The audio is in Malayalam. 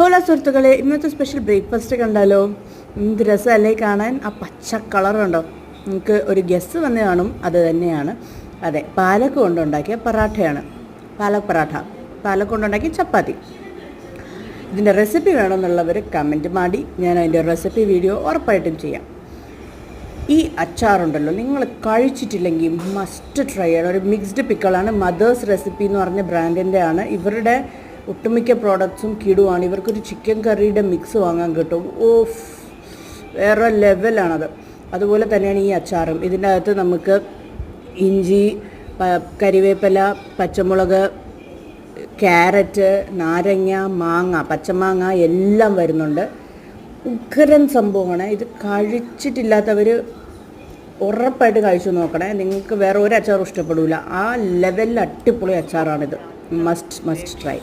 ഹോല സുഹൃത്തുക്കളെ, ഇന്നത്തെ സ്പെഷ്യൽ ബ്രേക്ക്ഫാസ്റ്റ് കണ്ടാലോ? എന്ത് രസമല്ലേ കാണാൻ. ആ പച്ച കളറുണ്ടോ? നിങ്ങൾക്ക് ഒരു ഗസ് വന്ന് കാണും. അത് തന്നെയാണ്, അതെ, പാലക്ക് കൊണ്ടുണ്ടാക്കിയ പറാഠയാണ്. പാലക് പറാഠ, പാലക്ക് കൊണ്ടുണ്ടാക്കിയ ചപ്പാത്തി. ഇതിൻ്റെ റെസിപ്പി വേണമെന്നുള്ളവർ കമൻറ്റ് മാടി, ഞാൻ അതിൻ്റെ റെസിപ്പി വീഡിയോ ഉറപ്പായിട്ടും ചെയ്യാം. ഈ അച്ചാറുണ്ടല്ലോ, നിങ്ങൾ കഴിച്ചിട്ടില്ലെങ്കിൽ മസ്റ്റ് ട്രൈ ചെയ്യണം. ഒരു മിക്സ്ഡ് പിക്കിളാണ്. മദേഴ്സ് റെസിപ്പി എന്ന് പറഞ്ഞ ബ്രാൻഡിൻ്റെ ആണ്. ഇവരുടെ ഒട്ടുമിക്ക പ്രോഡക്ട്സും കിടുവാണ്. ഇവർക്കൊരു ചിക്കൻ കറിയുടെ മിക്സ് വാങ്ങാൻ കിട്ടും. ഓഫ്, വേറെ ലെവലാണത്. അതുപോലെ തന്നെയാണ് ഈ അച്ചാറും. ഇതിൻ്റെ അകത്ത് നമുക്ക് ഇഞ്ചി, കരിവേപ്പില, പച്ചമുളക്, ക്യാരറ്റ്, നാരങ്ങ, മാങ്ങ, പച്ചമാങ്ങ എല്ലാം വരുന്നുണ്ട്. ഉഗ്രൻ സംഭവമാണ്. ഇത് കഴിച്ചിട്ടില്ലാത്തവർ ഉറപ്പായിട്ട് കഴിച്ചു നോക്കണേ. നിങ്ങൾക്ക് വേറെ ഒരു അച്ചാറും ഇഷ്ടപ്പെടില്ല. ആ ലെവലിൽ അടിപൊളി അച്ചാറാണിത്. Must try.